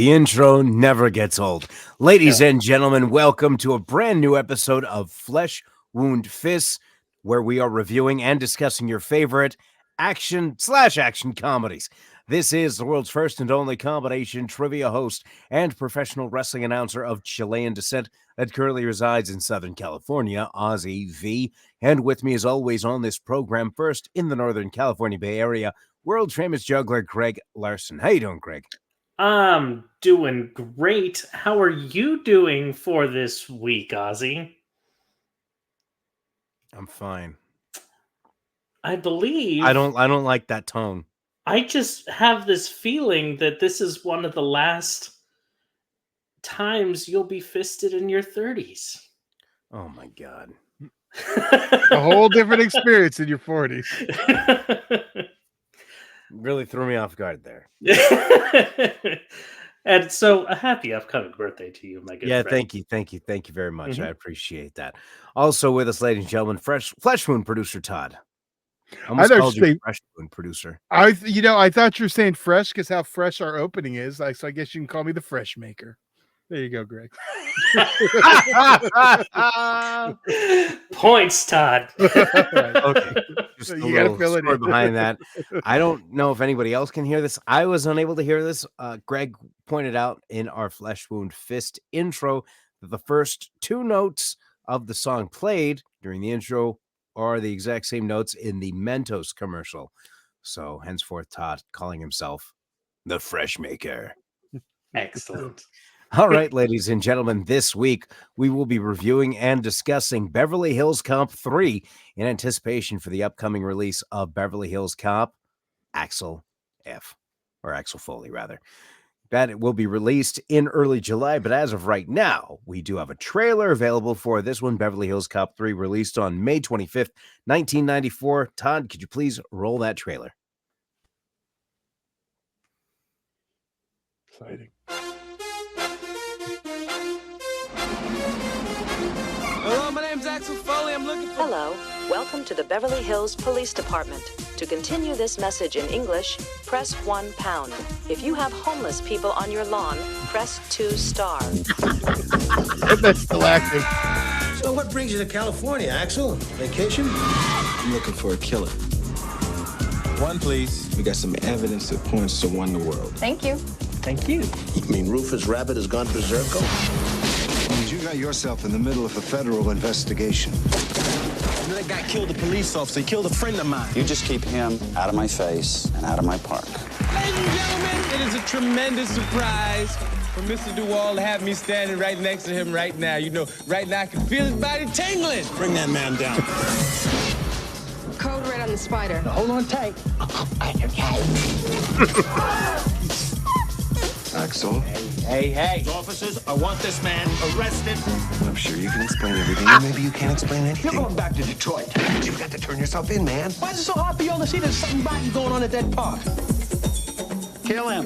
The intro never gets old. Ladies and gentlemen, welcome to a brand new episode of Flesh Wound Fists, where we are reviewing and discussing your favorite action/action comedies. This is the world's first and only combination trivia host and professional wrestling announcer of Chilean descent that currently resides in Southern California, Eazy-E. And with me, as always, on this program, first in the Northern California Bay Area, world-famous juggler Greg Larson. How you doing, Greg? I'm doing great. How are you doing for this week, Ozzy? I'm fine. I believe I don't like that tone. I just have this feeling that this is one of the last times you'll be fisted in your 30s. Oh my God. A whole different experience in your 40s. Really threw me off guard there. And so a happy upcoming birthday to you, my good friend. Thank you very much. I appreciate that. Also with us, ladies and gentlemen, Flesh Wound producer Todd. Almost called you Fresh Wound producer. I thought you were saying fresh because how fresh our opening is. So I guess you can call me the Fresh Maker. There you go, Greg. Points, Todd. Okay. Just a You gotta fill it story in. behind that. I don't know if anybody else can hear this. I was unable to hear this. Greg pointed out in our Flesh Wound Fist intro that the first two notes of the song played during the intro are the exact same notes in the Mentos commercial. So henceforth, Todd calling himself the Fresh Maker. Excellent. All right, ladies and gentlemen, this week we will be reviewing and discussing Beverly Hills Cop 3 in anticipation for the upcoming release of Beverly Hills Cop Axel F, or Axel Foley, rather. That it will be released in early July, but as of right now, we do have a trailer available for this one, Beverly Hills Cop 3, released on May 25th, 1994. Todd, could you please roll that trailer? Exciting. Hello, my name's Axel Foley. I'm looking for... Hello, welcome to the Beverly Hills Police Department. To continue this message in English, press 1 pound. If you have homeless people on your lawn, press 2 star. That's still active. So what brings you to California, Axel? Vacation? I'm looking for a killer. One, please. We got some evidence that points to one the world. Thank you. Thank you. You mean Rufus Rabbit has gone berserko? You got yourself in the middle of a federal investigation. That guy killed a police officer. He killed a friend of mine. You just keep him out of my face and out of my park. Ladies and gentlemen, it is a tremendous surprise for Mr. Duval to have me standing right next to him right now. You know, right now I can feel his body tingling. Bring that man down. Code red on the spider. Now, hold on tight. Axel, Hey. Officers, I want this man arrested. I'm sure you can explain everything, or maybe you can't explain anything. You're going back to Detroit. You've got to turn yourself in, man. Why is it so hard for y'all to see there's something bad going on at that park? Kill him.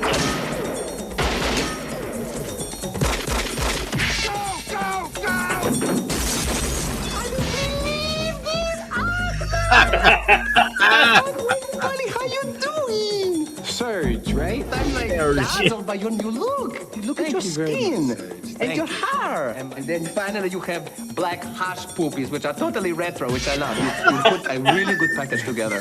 Buddy, how you doing? Surge, right? I'm like dazzled by your new look. Look at your skin and your hair. And then finally you have black hash poopies, which are totally retro, which I love. You put a really good package together.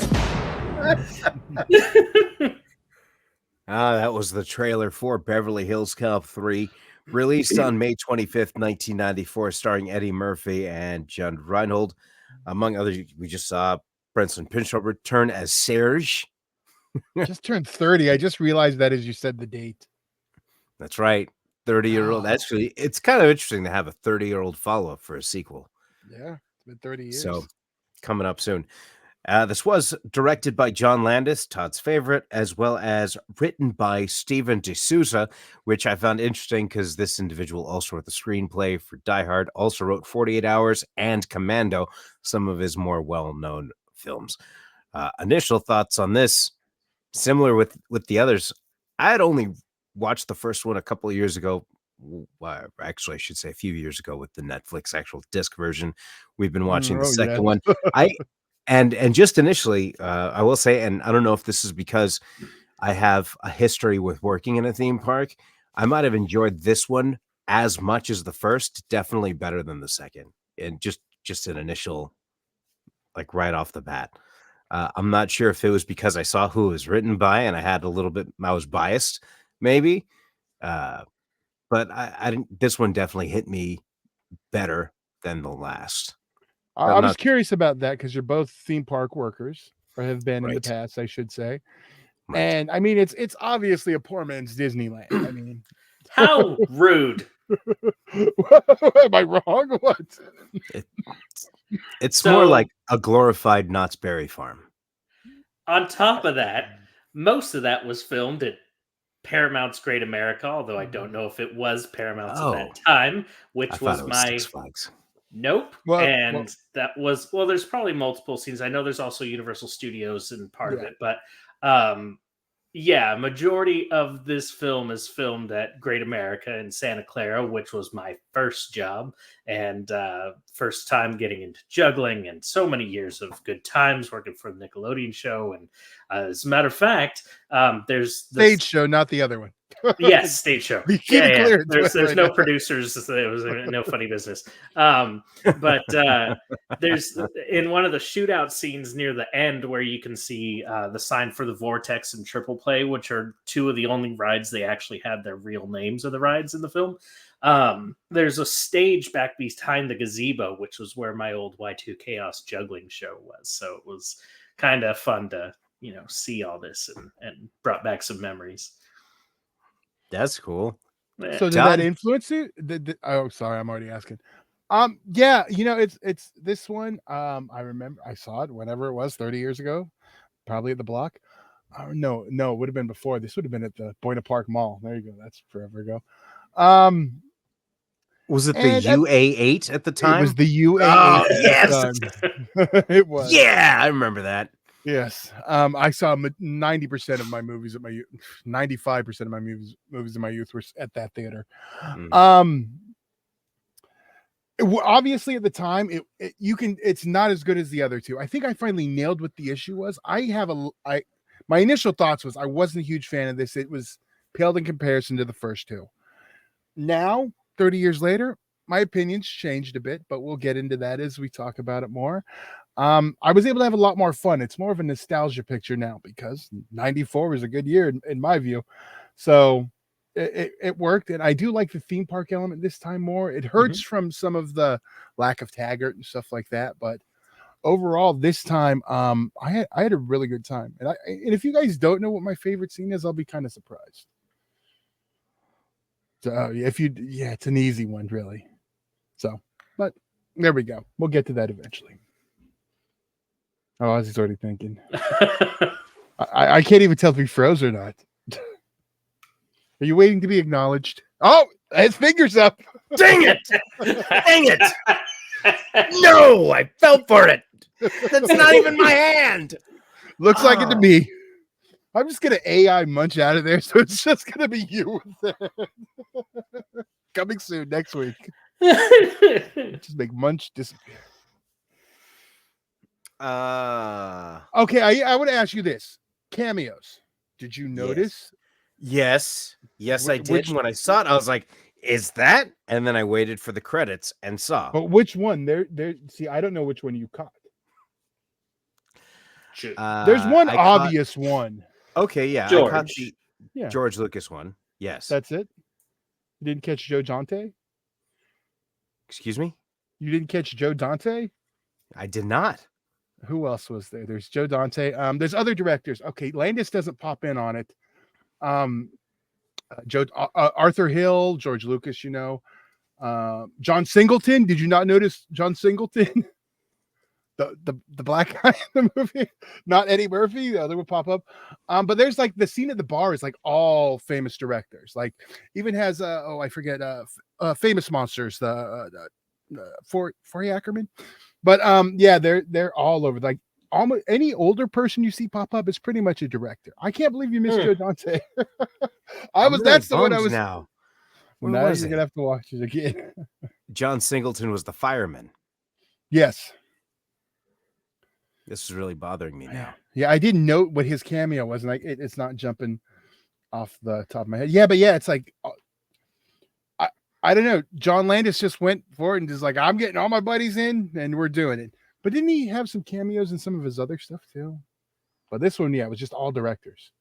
That was the trailer for Beverly Hills Cop 3, released on May 25th, 1994, starring Eddie Murphy and John Reinhold. Among others, we just saw Brenson Pinchot return as Serge. Just turned 30. I just realized that as you said the date. That's right. 30-year-old. Wow. Actually, it's kind of interesting to have a 30-year-old follow-up for a sequel. Yeah, it's been 30 years. So, coming up soon. This was directed by John Landis, Todd's favorite, as well as written by Steven D'Souza, which I found interesting because this individual also wrote the screenplay for Die Hard, also wrote 48 Hours and Commando, some of his more well-known films. Initial thoughts on this, similar with the others. I had only watched the first one a couple of years ago. Well, actually, I should say a few years ago with the Netflix actual disc version. We've been watching the second one. And just initially, I will say, and I don't know if this is because I have a history with working in a theme park. I might have enjoyed this one as much as the first, definitely better than the second. And just an initial, like right off the bat. I'm not sure if it was because I saw who it was written by and I was biased, maybe. But I didn't. This one definitely hit me better than the last. I was curious about that because you're both theme park workers, or have been in the Right. past, I should say. Right. And I mean, it's obviously a poor man's Disneyland. I mean, How rude. am I wrong? What? It's So- more like a glorified Knott's Berry Farm. On top of that, most of that was filmed at Paramount's Great America, although I don't know if it was Paramount's at that time, which I was thought it was my Six Flags. nope. Well- and that was there's probably multiple scenes. I know there's also Universal Studios in part of Yeah. it, but yeah, majority of this film is filmed at Great America in Santa Clara, which was my first job and first time getting into juggling, and so many years of good times working for the Nickelodeon show. And as a matter of fact, there's the Stage show, not the other one. yes, stage show. Be clear, There's right no now. producers. It was no funny business. But there's in one of the shootout scenes near the end where you can see the sign for the Vortex and Triple Play, which are two of the only rides they actually had their real names of the rides in the film. There's a stage back behind the gazebo, which was where my old Y2 Chaos juggling show was. So it was kind of fun to see all this and brought back some memories. That's cool. Yeah. So did John? that influence you? Oh, sorry, I'm already asking. Yeah, it's this one. I remember I saw it whenever it was 30 years ago, probably at the Block. No, it would have been before. This would have been at the Buena Park Mall. There you go. That's forever ago. Was it the And at- UA8 at the time? It was the UA8. Oh, at the yes! time. It was. Yeah, I remember that. Yes. I saw 90% of my movies at my youth. 95% of my movies in my youth were at that theater. Obviously at the time it's not as good as the other two. I think I finally nailed what the issue was. My initial thoughts was I wasn't a huge fan of this. It was paled in comparison to the first two. Now, 30 years later, my opinions changed a bit, but we'll get into that as we talk about it more. I was able to have a lot more fun. It's more of a nostalgia picture now because 94 was a good year in my view. So it worked. And I do like the theme park element this time more. It hurts from some of the lack of Taggart and stuff like that. But overall, this time, I had a really good time. And if you guys don't know what my favorite scene is, I'll be kind of surprised. So it's an easy one, really. So, but there we go. We'll get to that eventually. Oh, I was already thinking. I can't even tell if he froze or not. Are you waiting to be acknowledged? Oh, his fingers up. Dang it! Dang it! No, I fell for it. That's not even my hand. Looks like it to me. I'm just gonna AI munch out of there, so it's just gonna be you with it. Coming soon next week. Just make munch disappear. Okay, I want to ask you this: cameos. Did you notice? Yes, I did. Which- When I saw it, I was like, "Is that?" And then I waited for the credits and saw. But which one? There. See, I don't know which one you caught. There's one I caught- obvious one. Okay, yeah, I caught George. Yeah. George Lucas one. Yes. That's it. You didn't catch Joe Dante. Excuse me. You didn't catch Joe Dante. I did not. Who else was there? There's Joe Dante. There's other directors. Okay, Landis doesn't pop in on it. Arthur Hill, George Lucas, John Singleton. Did you not notice John Singleton? the black guy in the movie, not Eddie Murphy. The other would pop up. But there's like the scene at the bar is like all famous directors. Like even has I forget Famous Monsters, Forey Ackerman. But yeah, they're all over. Like almost any older person you see pop up is pretty much a director. I can't believe you missed Joe Dante. That's the one I was now. Well, now you're gonna have to watch it again. John Singleton was the fireman. Yes. This is really bothering me now. Yeah, I didn't know what his cameo was, and it's not jumping off the top of my head. Yeah, but yeah, it's like I don't know. John Landis just went for it and just like, I'm getting all my buddies in and we're doing it. But didn't he have some cameos in some of his other stuff too? But this one, yeah, it was just all directors.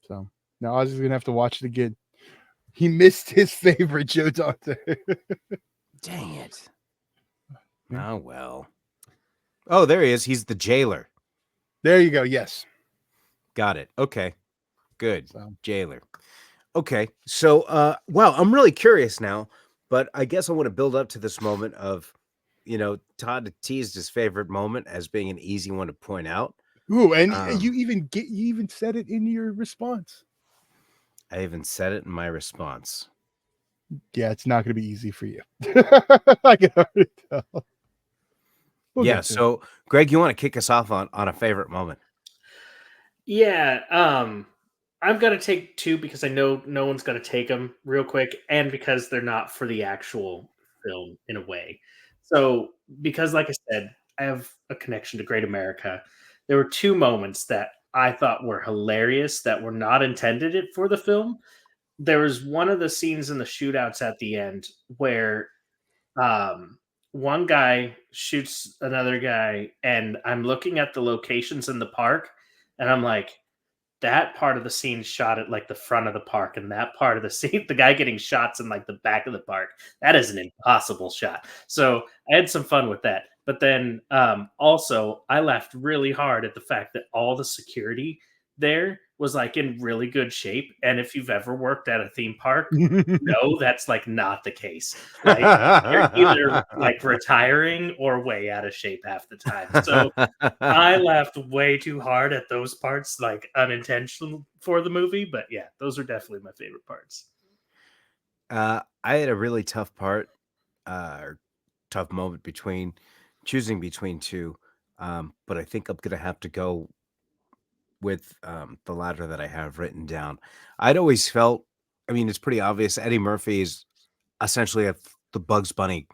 So now I was just gonna have to watch it again. He missed his favorite Joe Dante. Dang it. Oh, well. Oh, there he is. He's the jailer. There you go. Yes. Got it. Okay. Good. So. Jailer. Okay. So, well, I'm really curious now, but I guess I want to build up to this moment of, Todd teased his favorite moment as being an easy one to point out. Ooh, and you even said it in your response. I even said it in my response. Yeah, it's not going to be easy for you. I can already tell. Yeah. So, Greg, you want to kick us off on a favorite moment? Yeah. I'm going to take two because I know no one's going to take them real quick, and because they're not for the actual film in a way. So, because like I said, I have a connection to Great America. There were two moments that I thought were hilarious that were not intended for the film. There was one of the scenes in the shootouts at the end where one guy shoots another guy, and I'm looking at the locations in the park, and I'm like, that part of the scene shot at like the front of the park, and that part of the scene, the guy getting shots in like the back of the park, that is an impossible shot. So I had some fun with that. But then also I laughed really hard at the fact that all the security there was like in really good shape. And if you've ever worked at a theme park, no, that's like not the case. Like they're either like retiring or way out of shape half the time. So I laughed way too hard at those parts, like unintentional for the movie. But yeah, those are definitely my favorite parts. I had a really tough part, or tough moment choosing between two. But I think I'm going to have to go with the latter that I have written down. I'd always felt, I mean, it's pretty obvious. Eddie Murphy is essentially the Bugs Bunny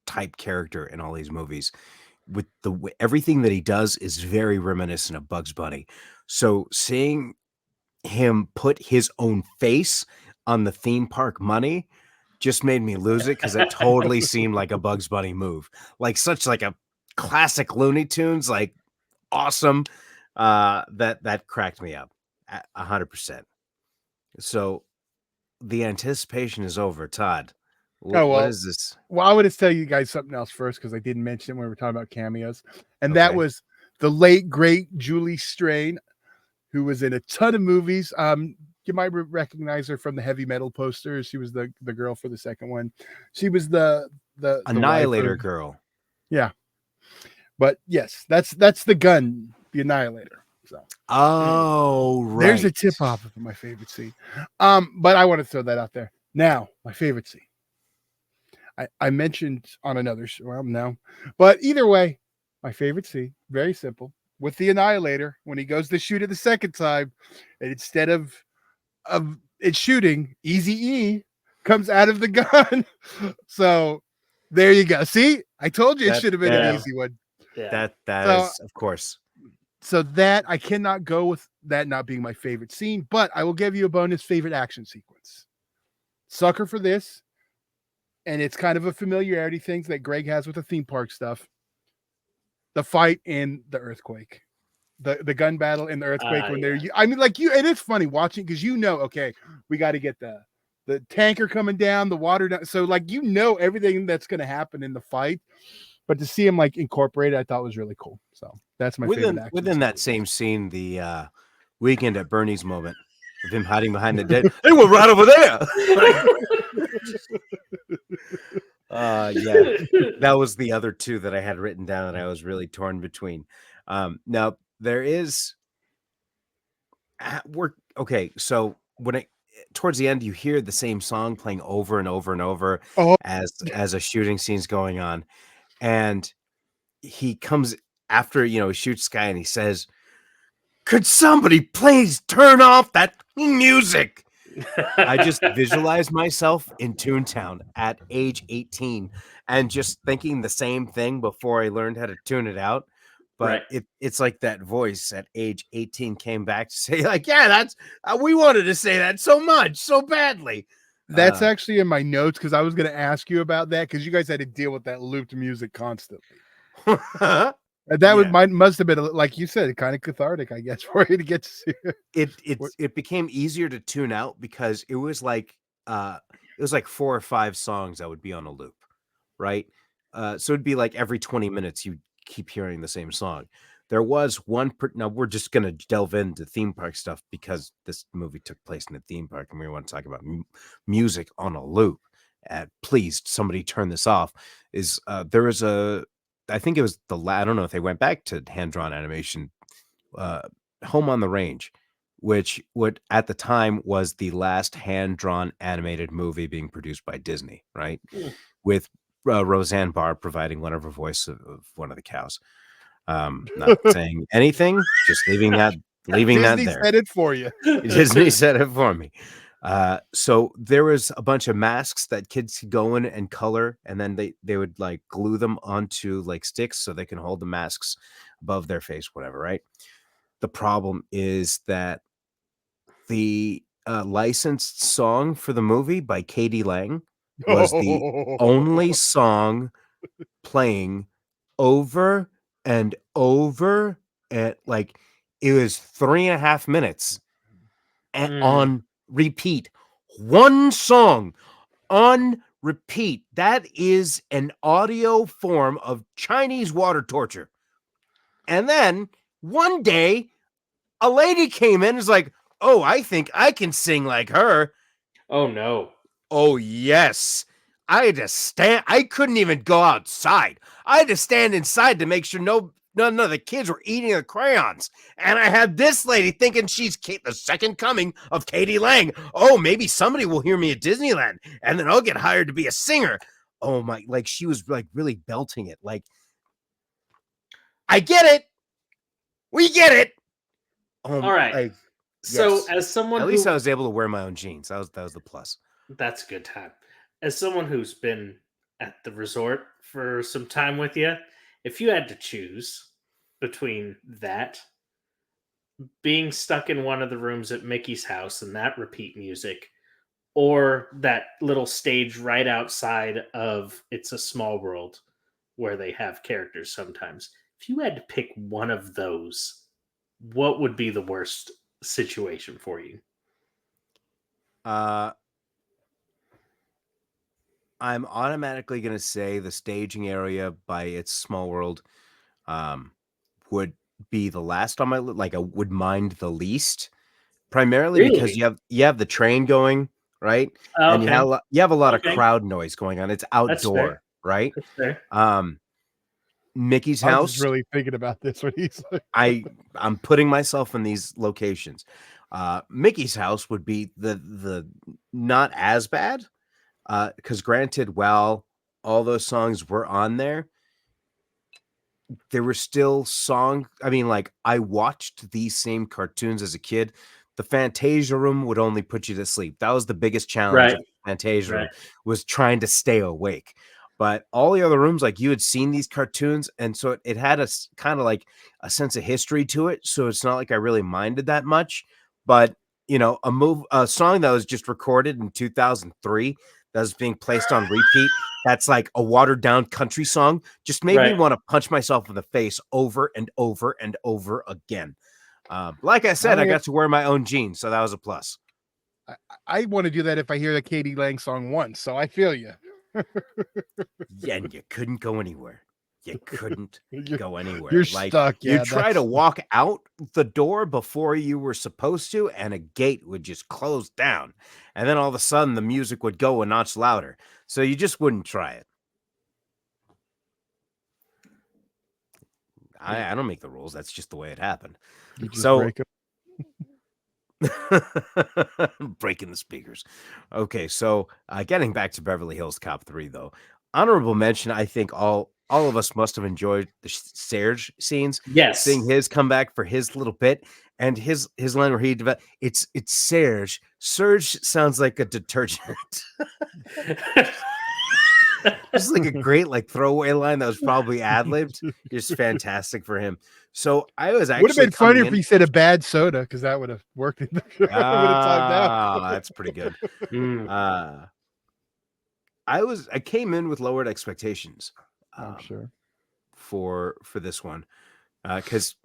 type character in all these movies. With everything that he does is very reminiscent of Bugs Bunny. So seeing him put his own face on the theme park money just made me lose it because it totally seemed like a Bugs Bunny move, like such like a classic Looney Tunes, like awesome. That cracked me up 100%. So the anticipation is over. Todd, what is this? Well, I want to tell you guys something else first because I didn't mention it when we were talking about cameos, and that was the late great Julie Strain, who was in a ton of movies. You might recognize her from the Heavy Metal posters. She was the girl for the second one. She was the Annihilator girl. Yeah, but yes, that's the gun, the Annihilator. So right. There's a tip off of my favorite scene. But I want to throw that out there. Now, my favorite scene. I mentioned on another show, well, no, but either way, my favorite scene, very simple, with the Annihilator when he goes to shoot it the second time, and instead of it shooting, Eazy-E comes out of the gun. So there you go. See, I told you it should have been an easy one. Yeah. That is, of course. So that I cannot go with that not being my favorite scene, but I will give you a bonus favorite action sequence. Sucker for this. And it's kind of a familiarity thing that Greg has with the theme park stuff. The fight in the earthquake. The gun battle in the earthquake when they're, I mean, like and it's funny watching because okay, we got to get the tanker coming down, the water down. So like everything that's going to happen in the fight, but to see him like incorporated, I thought was really cool. So that's my favorite. Within that same scene, the Weekend at Bernie's moment of him hiding behind the dead. Hey, we're right over there. Yeah, that was the other two that I had written down that I was really torn between. Now there is so when towards the end you hear the same song playing over and over and over as a shooting scene's going on, and he comes after he shoots Sky and he says, "Could somebody please turn off that music?" I just visualized myself in Toontown at age 18 and just thinking the same thing before I learned how to tune it out. But it's like that voice at age 18 came back to say, like, yeah, that's we wanted to say that so much, so badly. That's actually in my notes because I was going to ask you about that because you guys had to deal with that looped music constantly. And that must have been, like you said, kind of cathartic, I guess, for you to get to see it. It became easier to tune out because it was like 4 or 5 songs that would be on a loop, right? So it'd be like every 20 minutes you keep hearing the same song. There was one now we're just gonna delve into theme park stuff because this movie took place in a theme park and we want to talk about music on a loop. Please, somebody turn this off. There was I think it was I don't know if they went back to hand-drawn animation, Home on the Range, which at the time was the last hand-drawn animated movie being produced by Disney, right? With Roseanne Barr providing one of her voice of one of the cows. Not saying anything, just leaving that Disney there. said it for you. Disney said it for me. So there was a bunch of masks that kids could go in and color, and then they would like glue them onto like sticks so they can hold the masks above their face, whatever, right? The problem is that the licensed song for the movie by Katie Lang was the only song playing over and over, and like it was 3.5 minutes on repeat. One song on repeat. That is an audio form of Chinese water torture. And then one day, a lady came in and was like, "Oh, I think I can sing like her." Oh, no. Oh, yes. I had to stand. I couldn't even go outside. I had to stand inside to make sure none of the kids were eating the crayons. And I had this lady thinking she's the second coming of Katie Lang. Oh, maybe somebody will hear me at Disneyland and then I'll get hired to be a singer. Oh my, like she was like really belting it. Like, I get it. We get it. All right. So yes. as someone at least I was able to wear my own jeans. That was the plus. That's a good time. As someone who's been at the resort for some time with you, if you had to choose between that, being stuck in one of the rooms at Mickey's house and that repeat music, or that little stage right outside of It's a Small World where they have characters sometimes, if you had to pick one of those, what would be the worst situation for you? I'm automatically going to say the staging area by It's Small World would be the last on my list. Like I would mind the least, primarily because you have the train going, right? Oh, and okay. you have a lot of crowd noise going on. It's That's fair. outdoor, right? That's fair. Mickey's I was house. just really thinking about this when he's like, I'm putting myself in these locations. Mickey's house would be the not as bad. Because granted, while all those songs were on there were still songs. I mean, like I watched these same cartoons as a kid. The Fantasia Room would only put you to sleep. That was the biggest challenge of Fantasia Room, was trying to stay awake. But all the other rooms, like you had seen these cartoons, and so it had a kind of like a sense of history to it. So it's not like I really minded that much. But you know, a song that was just recorded in 2003 that was being placed on repeat, that's like a watered down country song, just made me want to punch myself in the face over and over and over again. Like I said, I got to wear my own jeans, so that was a plus. I want to do that if I hear the Katie Lang song once, so I feel you. Yeah, and you couldn't go anywhere. You couldn't go anywhere. You're like, stuck. Yeah, you try to walk out the door before you were supposed to, and a gate would just close down. And then all of a sudden, the music would go a notch louder. So you just wouldn't try it. I don't make the rules. That's just the way it happened. So breaking the speakers. Okay, so getting back to Beverly Hills Cop 3, though. Honorable mention, I think all of us must have enjoyed the Serge scenes. Yes. Seeing his comeback for his little bit and his line where he developed, it's Serge. Serge sounds like a detergent. Just like a great like throwaway line that was probably ad-libbed. Just fantastic for him. So I was Would have actually been funny if coming he said a bad soda, because that would have worked. Would have timed out. that's pretty good. Mm. I came in with lowered expectations. I'm sure. For this one, because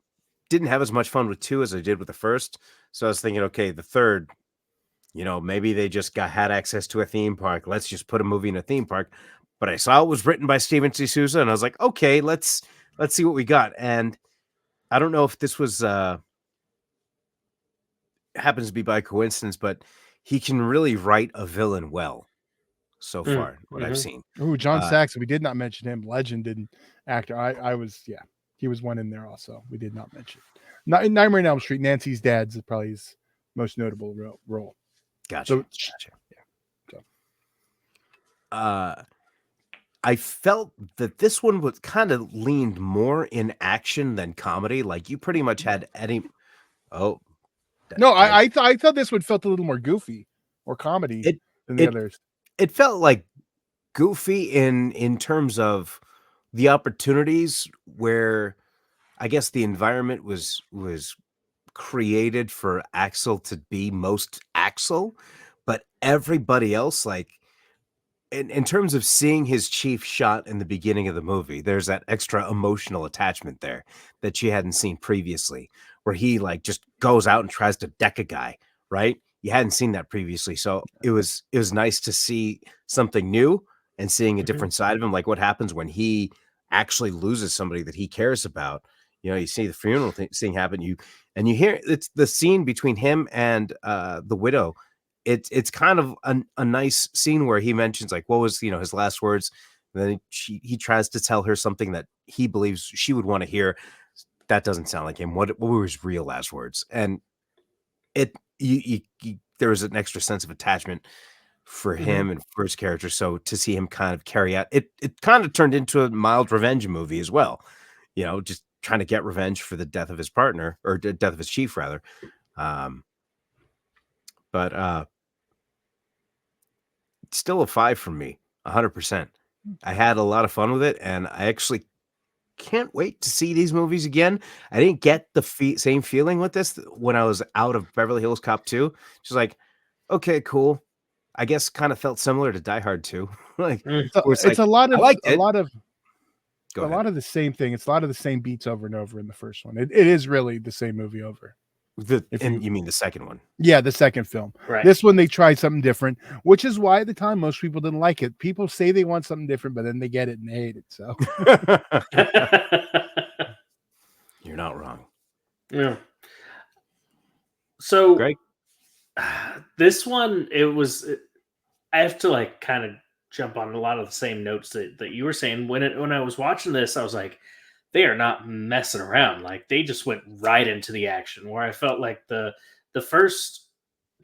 didn't have as much fun with 2 as I did with the first. So I was thinking, okay, the third, maybe they just had access to a theme park. Let's just put a movie in a theme park. But I saw it was written by Steven D'Souza, and I was like, okay, let's see what we got. And I don't know if this was happens to be by coincidence, but he can really write a villain well so far, what I've seen. Ooh, John Saxon. We did not mention him. Legend and actor. He was one in there also. We did not mention. Not in Nightmare on Elm Street. Nancy's dad's is probably his most notable role. Gotcha. So, I felt that this one was kind of leaned more in action than comedy. Like you pretty much had any. Oh, no, I thought this one felt a little more goofy or comedy than the others. It felt like goofy in terms of the opportunities where I guess the environment was created for Axel to be most Axel, but everybody else, like in terms of seeing his chief shot in the beginning of the movie, there's that extra emotional attachment there that you hadn't seen previously, where he like just goes out and tries to deck a guy, right? You hadn't seen that previously. So it was nice to see something new and seeing a different side of him. Like what happens when he actually loses somebody that he cares about. You see the funeral thing happen. You hear it's the scene between him and the widow. It's kind of a nice scene where he mentions like what was his last words, and then he tries to tell her something that he believes she would want to hear. That doesn't sound like him. What were his real last words? And there was an extra sense of attachment for him and for his character. So to see him kind of carry out it kind of turned into a mild revenge movie as well. Just trying to get revenge for the death of his partner, or the death of his chief rather. But it's still a 5 from me, 100%. I had a lot of fun with it, and I actually can't wait to see these movies again. I didn't get the same feeling with this when I was out of Beverly Hills Cop 2. Just like, okay, cool. I guess kind of felt similar to Die Hard 2. It's a lot of Go a ahead. lot of the same thing. It's a lot of the same beats over and over in the first one. It is really the same movie over. You mean the second one? Yeah, the second film. Right. This one they tried something different, which is why at the time most people didn't like it. People say they want something different, but then they get it and they hate it. So You're not wrong. Yeah. So Greg? This one, I have to like kind of jump on a lot of the same notes that you were saying. When I was watching this, I was like, they are not messing around. Like they just went right into the action, where I felt like the first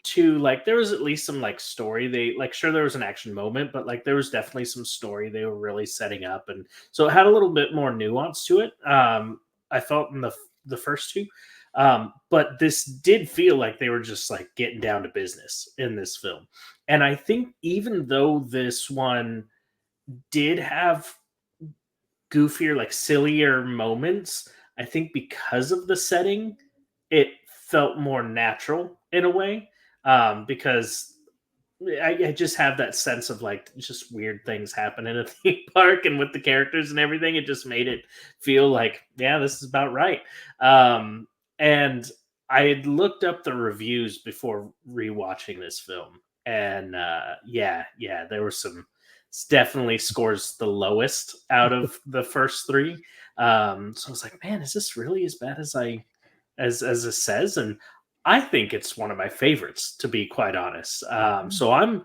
two, like there was at least some like story. They like, sure, there was an action moment, but like there was definitely some story they were really setting up. And so it had a little bit more nuance to it. I felt in the first two. But this did feel like they were just like getting down to business in this film. And I think even though this one did have goofier, like sillier moments, I think because of the setting, it felt more natural in a way. Because I just have that sense of like just weird things happen in a theme park, and with the characters and everything, it just made it feel like, yeah, this is about right. And I had looked up the reviews before rewatching this film, and there were some. It's definitely scores the lowest out of the first three. So I was like, man, is this really as bad as as it says? And I think it's one of my favorites, to be quite honest. So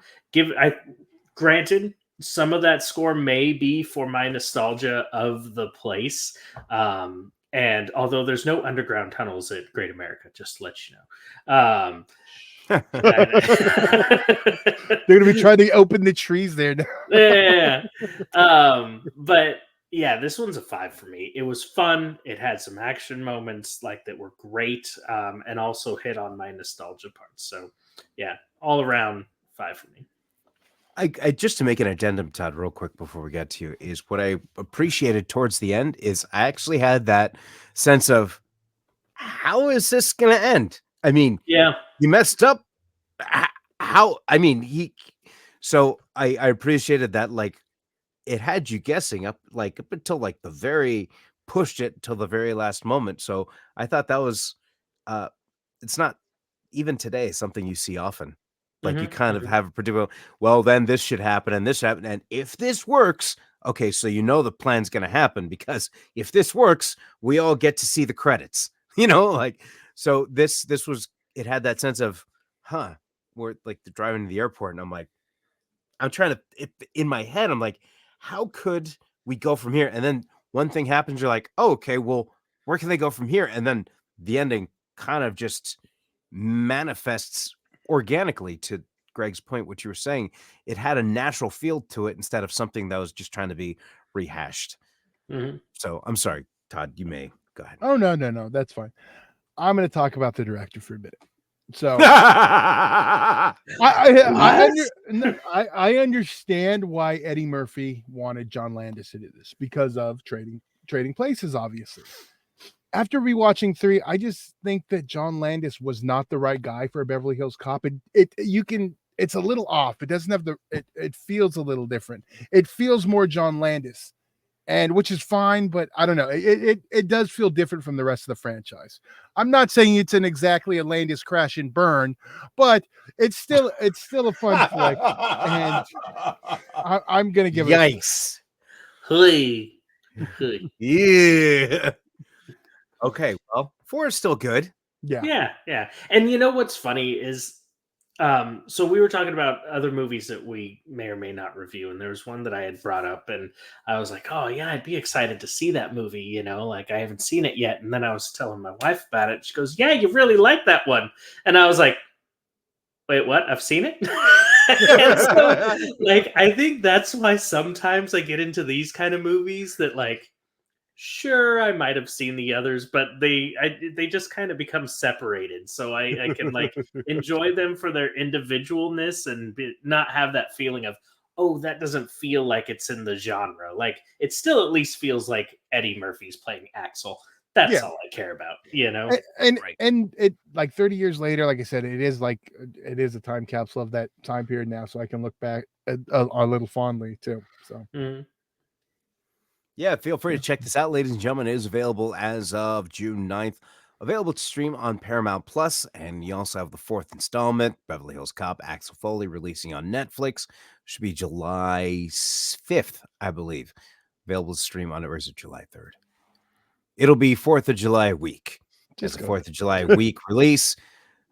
granted, some of that score may be for my nostalgia of the place. And although there's no underground tunnels at Great America, just to let you know. they're gonna be trying to open the trees there now. Yeah. But yeah, this one's a 5 for me. It was fun. It had some action moments like that were great, and also hit on my nostalgia parts. So yeah, all around 5 for me. I just to make an addendum, Todd, real quick before we get to you, is what I appreciated towards the end is I actually had that sense of how is this going to end? I mean, Yeah. you messed up. How? I mean, so I appreciated that. Like, it had you guessing up until like the very pushed it till the very last moment. So I thought that was, it's not even today something you see often. Like you kind of have a predictable, well, then this should happen and this happened. And if this works, okay, so you know the plan's going to happen because if this works, we all get to see the credits, like, so this was, it had that sense of, we're like the driving to the airport. And I'm like, I'm trying to, in my head, I'm like, how could we go from here? And then one thing happens, you're like, oh, okay, well, where can they go from here? And then the ending kind of just manifests organically, to Greg's point, what you were saying. It had a natural feel to it instead of something that was just trying to be rehashed. So I'm sorry, Todd, you may go ahead. Oh, no, that's fine. I'm going to talk about the director for a minute. So I understand why Eddie Murphy wanted John Landis to do this because of trading places, obviously. After rewatching 3, I just think that John Landis was not the right guy for a Beverly Hills Cop. It's a little off. It doesn't have it feels a little different. It feels more John Landis, and which is fine, but I don't know. It does feel different from the rest of the franchise. I'm not saying it's exactly a Landis crash and burn, but it's still a fun flick, and I'm gonna give it. Yikes! Yeah. Okay, well, 4 is still good. Yeah. And you know what's funny is, so we were talking about other movies that we may or may not review, and there was one that I had brought up, and I was like, oh yeah, I'd be excited to see that movie, like I haven't seen it yet. And then I was telling my wife about it. She goes, yeah, you really like that one. And I was like, wait, what? I've seen it? And so, like, I think that's why sometimes I get into these kind of movies that, like, sure, I might have seen the others, but they just kind of become separated, so I can like enjoy them for their individualness and not have that feeling of, oh, that doesn't feel like it's in the genre. Like, it still at least feels like Eddie Murphy's playing Axel. That's all I care about, And it, like 30 years later, like I said, it is a time capsule of that time period now, so I can look back at a little fondly too. So. Yeah, feel free to check this out, ladies and gentlemen. It is available as of June 9th. Available to stream on Paramount Plus, and you also have the 4th installment, Beverly Hills Cop, Axel Foley, releasing on Netflix. Should be July 5th, I believe. Available to stream on, or is it July 3rd? It'll be 4th of July week. Just the 4th of July week release.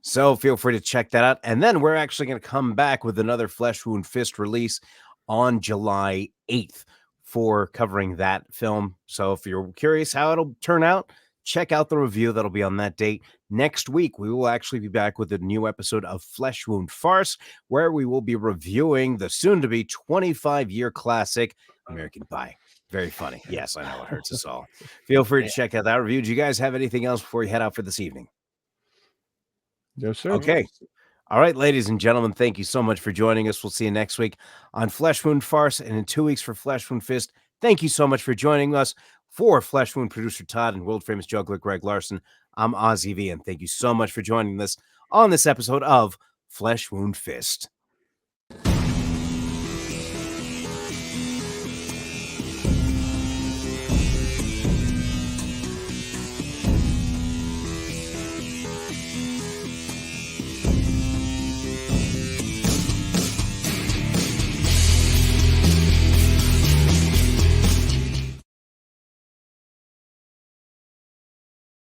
So feel free to check that out. And then we're actually going to come back with another Flesh Wound Fist release on July 8th. For covering that film. So if you're curious how it'll turn out, check out the review that'll be on that date. Next week, we will actually be back with a new episode of Flesh Wound Farce, where we will be reviewing the soon-to-be 25-year classic, American Pie. Very funny. Yes, I know it hurts us all. Feel free to check out that review. Do you guys have anything else before you head out for this evening? No, sir. Okay. All right, ladies and gentlemen, thank you so much for joining us. We'll see you next week on Flesh Wound Farce and in 2 weeks for Flesh Wound Fist. Thank you so much for joining us. For Flesh Wound producer Todd and world-famous juggler Greg Larson, I'm Eazy-E, and thank you so much for joining us on this episode of Flesh Wound Fist.